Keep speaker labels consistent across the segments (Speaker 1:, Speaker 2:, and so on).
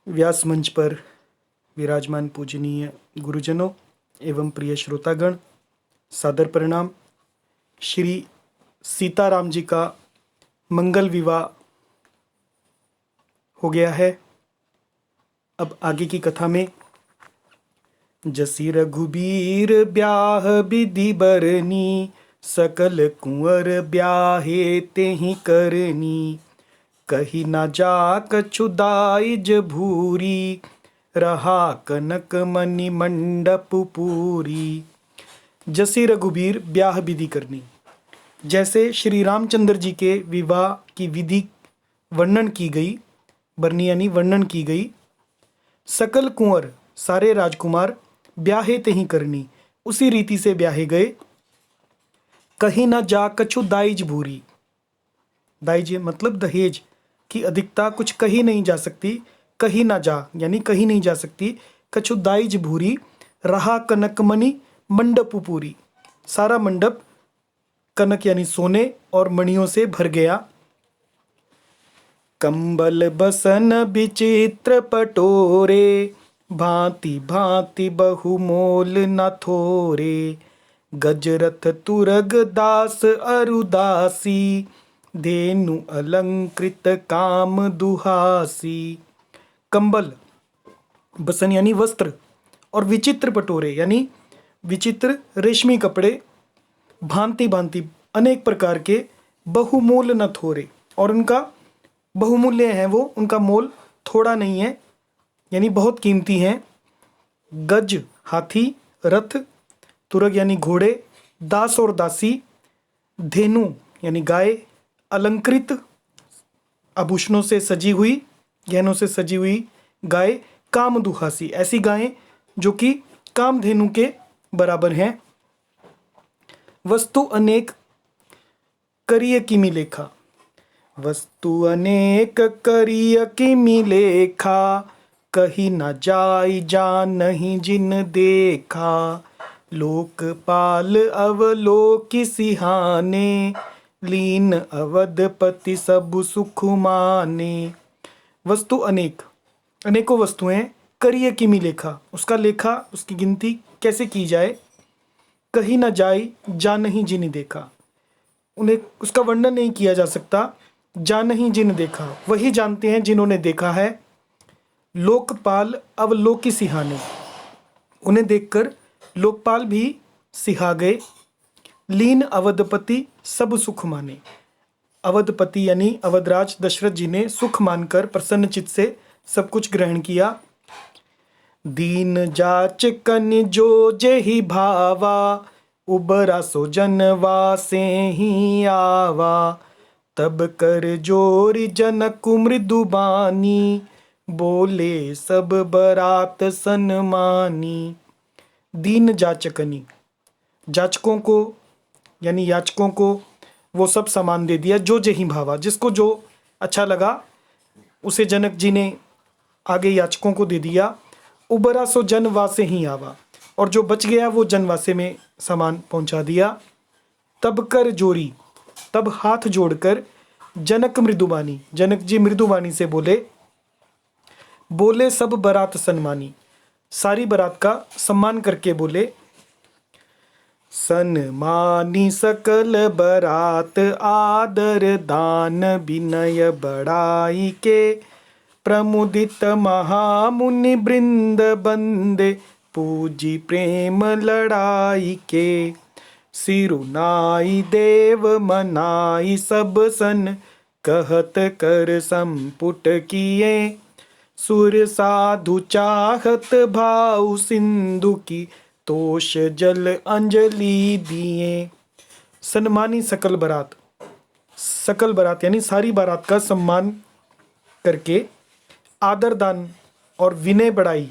Speaker 1: व्यास मंच पर विराजमान पूजनीय गुरुजनों एवं प्रिय श्रोतागण, सादर प्रणाम। श्री सीताराम जी का मंगल विवाह हो गया है। अब आगे की कथा में जसी रघुबीर ब्याह विधि बरनी, सकल कुंवर ब्याहे तेहि करनी। कही ना जा कछु दाइज भूरी, रहा कनक मणि मंडप पूरी। जसी रघुबीर ब्याह विधि करनी, जैसे श्री रामचंद्र जी के विवाह की विधि वर्णन की गई, बरनी यानी वर्णन की गई। सकल कुंवर सारे राजकुमार ब्याहे तेहि करनी, उसी रीति से ब्याहे गए। कहीं ना जा कछु दाइज भूरी, दाइज मतलब दहेज की अधिकता कुछ कही नहीं जा सकती। कहीं ना जा यानी कहीं नहीं जा सकती। कछु दाइज भूरी, रहा कनक मणि मंडप पूरी, सारा मंडप कनक यानी सोने और मणियों से भर गया। कंबल बसन विचित्र पटोरे, भांति भांति बहुमोल न थोरे। गजरथ तुरग दास अरुदासी, धेनु अलंकृत काम दुहासी। कंबल बसन यानी वस्त्र और विचित्र पटोरे यानी विचित्र रेशमी कपड़े, भांति भांति अनेक प्रकार के, बहुमूल न थोरे, और उनका बहुमूल्य है वो, उनका मोल थोड़ा नहीं है यानी बहुत कीमती हैं। गज हाथी, रथ, तुरग यानी घोड़े, दास और दासी, धेनु यानी गाय, अलंकृत आभूषणों से सजी हुई, गहनों से सजी हुई गाय, काम दुहासी ऐसी गायें जो कि कामधेनु के बराबर हैं। वस्तु अनेक करिय किमि लेखा, वस्तु अनेक करिय किमि लेखा। कही न जाई जानहि जिन देखा, लोकपाल अवलोकि सिहाने। लीन अवधपति सब सुख माने। वस्तु अनेक, अनेकों वस्तुएं, करिय किमि लेखा, उसका लेखा उसकी गिनती कैसे की जाए। कहीं न जाई जानहि जिन देखा, उन्हें उसका वर्णन नहीं किया जा सकता। जानहि जिन देखा, वही जानते हैं जिन्होंने देखा है। लोकपाल अवलोकि सिहाने, उन्हें देखकर लोकपाल भी सिहा गए। लीन अवधपति सब सुख माने, अवधपति यानी अवधराज दशरथ जी ने सुख मानकर प्रसन्न चित्त से सब कुछ ग्रहण किया। दीन जाच कन जो जेहि भावा, उबरा सो जनवा से ही आवा। तब कर जोरी जनक मृदु बानी, बोले सब बरात सन्मानी। दीन जाचकनी, जाचकों को यानी याचकों को वो सब सामान दे दिया। जो जेहि भावा, जिसको जो अच्छा लगा उसे जनक जी ने आगे याचकों को दे दिया। उबरा सो जनवासे ही आवा, और जो बच गया वो जनवासे में सामान पहुंचा दिया। तब कर जोरी, तब हाथ जोड़कर जनक मृदुबानी, जनक जी मृदुबानी से बोले। बोले सब बरात सन्मानी, सारी बरात का सम्मान करके बोले। सन्मानी सकल बरात आदर दान, विनय बड़ाई के। प्रमुदित महामुनि वृंद बंदे, पूजी प्रेम लड़ाई के। सिरुनाई देव मनाई सब सन, कहत कर संपुट किए। सुर साधु चाहत भाव सिंधु की, तोष जल अंजलि दिए। सन्मानी सकल बरात, सकल बरात यानी सारी बारात का सम्मान करके। आदर दान और विनय बढ़ाई,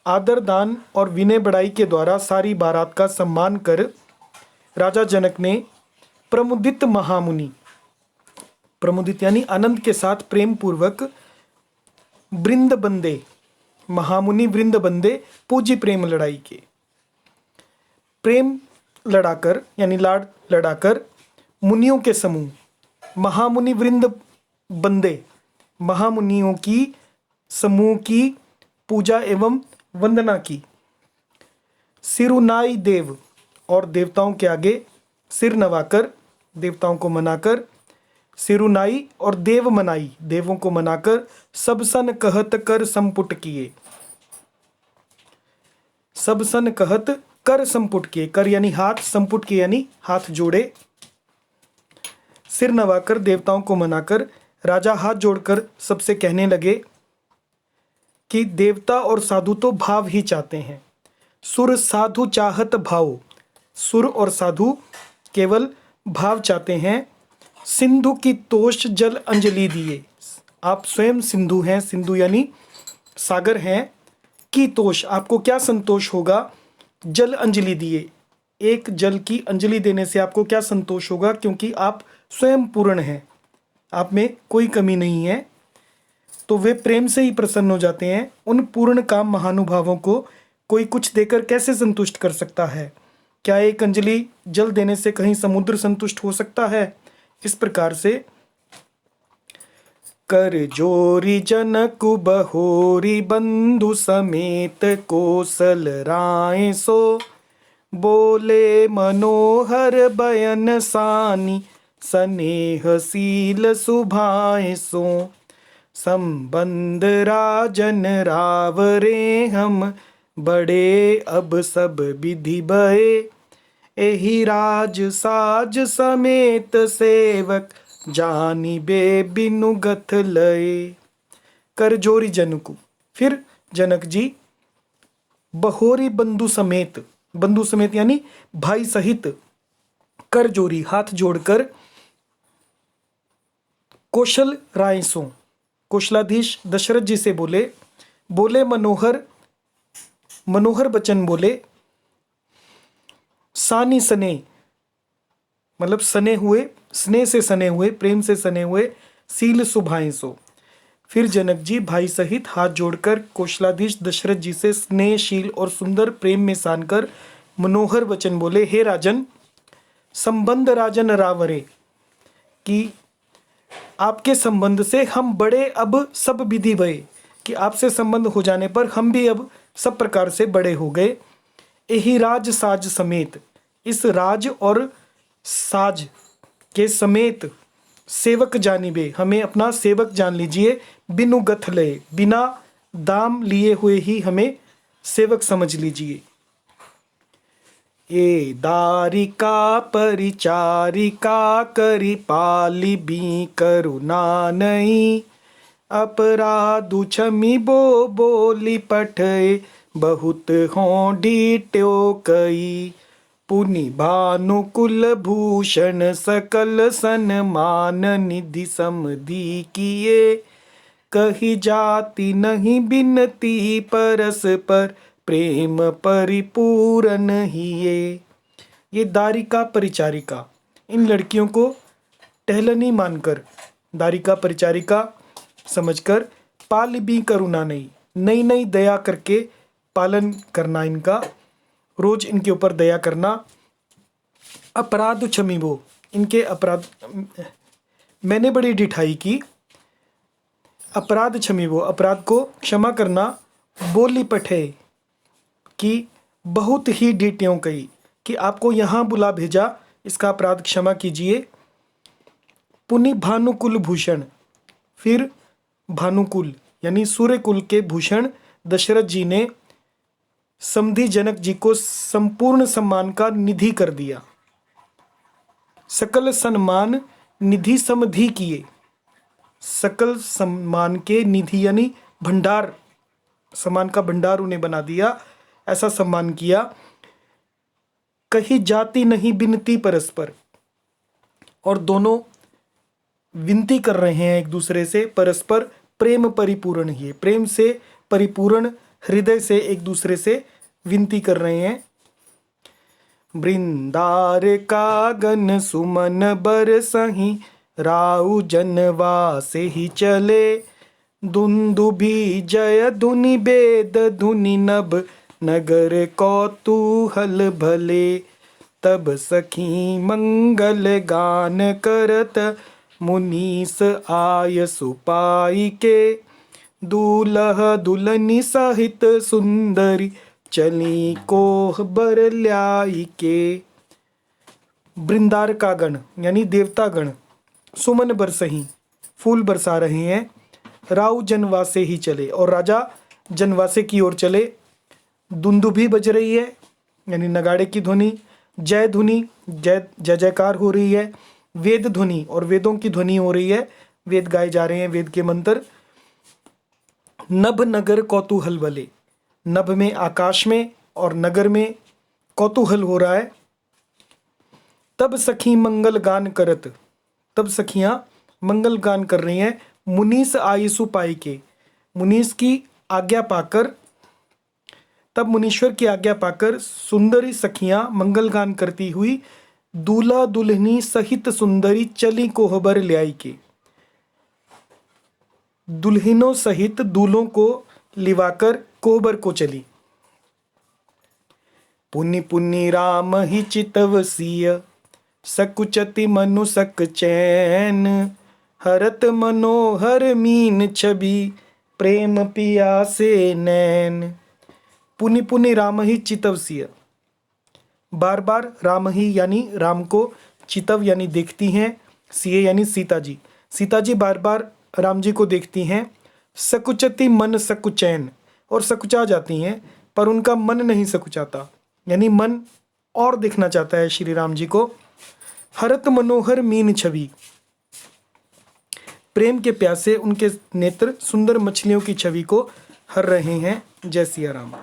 Speaker 1: आदर दान और विनय बढ़ाई के द्वारा सारी बारात का सम्मान कर राजा जनक ने प्रमुदित महामुनि, प्रमुदित यानी आनंद के साथ प्रेम पूर्वक, वृंद बंदे, महामुनि वृंद बंदे, पूजी प्रेम लड़ाई के, प्रेम लड़ाकर यानी लाड लड़ाकर मुनियों के समूह, महामुनि वृंद बंदे, महामुनियों की समूह की पूजा एवं वंदना की। सिरुनाई देव, और देवताओं के आगे सिर नवाकर, देवताओं को मनाकर। सिरुनाई और देव मनाई, देवों को मनाकर। सब सन कहत कर संपुट किए, सब सन कहत कर संपुट किए, कर यानी हाथ, संपुट किए यानी हाथ जोड़े। सिर नवाकर, देवताओं को मनाकर राजा हाथ जोड़कर सबसे कहने लगे कि देवता और साधु तो भाव ही चाहते हैं। सुर साधु चाहत भाव, सुर और साधु केवल भाव चाहते हैं। सिंधु की तोष जल अंजलि दिए, आप स्वयं सिंधु हैं, सिंधु यानी सागर हैं। की तोष, आपको क्या संतोष होगा? जल अंजलि दिए, एक जल की अंजलि देने से आपको क्या संतोष होगा? क्योंकि आप स्वयं पूर्ण हैं, आप में कोई कमी नहीं है। तो वे प्रेम से ही प्रसन्न हो जाते हैं। उन पूर्ण काम महानुभावों को कोई कुछ देकर कैसे संतुष्ट कर सकता है? क्या एक अंजलि जल देने से कहीं समुद्र संतुष्ट हो सकता है? इस प्रकार से कर जोरी जनक बहोरी बंधु समेत कोसल राय सो, बोले मनोहर बयन सानी स्नेहशील सुभाए सो। संबंध राजन रावरे हम, बड़े अब सब विधि भये। एहि राज साज समेत सेवक, जानी बे बिनु गथ लय। कर जोरी जनकु, फिर जनक जी बहोरी बंधु समेत, बंधु समेत यानी भाई सहित, कर जोरी हाथ जोड़कर, कौशल राय सो, कौशलाधीश दशरथ जी से बोले। बोले मनोहर, मनोहर वचन बोले। सानी सने, मतलब सने हुए, स्नेह से सने हुए, प्रेम से सने हुए। सील सुभाएं सो, फिर जनक जी भाई सहित हाथ जोड़कर कौशलाधीश दशरथ जी से स्नेहशील और सुंदर प्रेम में सानकर मनोहर वचन बोले। हे राजन, संबंध राजन रावरे, कि आपके संबंध से हम बड़े अब सब विधि भये, कि आपसे संबंध हो जाने पर हम भी अब सब प्रकार से बड़े हो गए। यही राज साज समेत, इस राज और साज के समेत सेवक जानिबे, हमें अपना सेवक जान लीजिए। बिनु गथ लय, बिना दाम लिए हुए ही हमें सेवक समझ लीजिए। ए दारिका परिचारिका करि पाली बी करुणा नहीं, अपराधु क्षमी बो बोली पठय, बहुत हों डीट्यो कई। पुनि भानुकुल भूषण सकल सन्मान निधि समधि किए, कही जाति नहीं बिनती परस्पर, प्रेम परिपूर्ण ही ये दारिका परिचारिका, इन लड़कियों को टहलनी मानकर, दारिका परिचारिका समझकर, पाल भी करुणा नहीं, नई नई दया करके पालन करना, इनका रोज इनके ऊपर दया करना। अपराध क्षमिबो, इनके अपराध, मैंने बड़ी ढिठाई की। अपराध क्षमिबो, अपराध को क्षमा करना। बोली पठे, कि बहुत ही डीटियों कही, कि आपको यहाँ बुला भेजा, इसका अपराध क्षमा कीजिए। पुनि भानुकुल भूषण, फिर भानुकुल यानी सूर्यकुल के भूषण दशरथ जी ने समधि जनक जी को संपूर्ण सम्मान का निधि कर दिया। सकल सम्मान निधि समधि किए, सकल सम्मान के निधि यानी भंडार, सम्मान का भंडार उन्हें बना दिया, ऐसा सम्मान किया। कहीं जाति नहीं बिनती परस्पर, और दोनों विनती कर रहे हैं एक दूसरे से, परस्पर प्रेम परिपूर्ण ही, प्रेम से परिपूर्ण हृदय से एक दूसरे से विनती कर रहे हैं। वृंदार कागन सुमन बरसहि, राउ जनवा से ही चले। दुंदुभि जय धुनि वेद धुनि नभ, नगर कौतूहल भले। तब सखी मंगल गान करत, मुनीस आय सुपाई के। दूल्हा दुल्हनी सहित सुंदरी चली कोहबर ल्याई के। वृंदार का गण यानी देवतागण सुमन बरसही फूल बरसा रहे हैं। राव जनवासे ही चले और राजा जनवासे की ओर चले। दुंदुभी बज रही है यानी नगाड़े की ध्वनि। जय ध्वनि जय जय जयकार हो रही है। वेद ध्वनि और वेदों की ध्वनि हो रही है। वेद गाए जा रहे हैं, वेद के मंत्र। नभ नगर कौतूहल बले, नभ में आकाश में और नगर में कौतूहल हो रहा है। तब सखी मंगल गान करत, तब सखियां मंगल गान कर रही हैं। मुनीस आयसु पाई के, मुनीस की आज्ञा पाकर, तब मुनीश्वर की आज्ञा पाकर सुंदरी सखियां मंगल गान करती हुई दूल्हा दुल्हनी सहित सुंदरी चली कोहबर ल्याई के। दुल्हनों सहित दूल्हों को लिवाकर कोहबर को चली। पुनि पुनि राम ही चितव सिय, सकुचति मनु सक चैन। हरत मनोहर मीन छवि, प्रेम पियासे नैन। पुनि पुनि राम ही चितव सिय, बार बार राम ही यानी राम को, चितव यानी देखती हैं, सिय यानी सीता जी, सीता जी बार बार राम जी को देखती हैं। सकुचति मन सकुचैन, और सकुचा जाती हैं पर उनका मन नहीं सकुचाता, यानी मन और देखना चाहता है श्री राम जी को। हरत मनोहर मीन छवि, प्रेम के प्यासे उनके नेत्र सुंदर मछलियों की छवि को हर रहे हैं। जय सिया राम।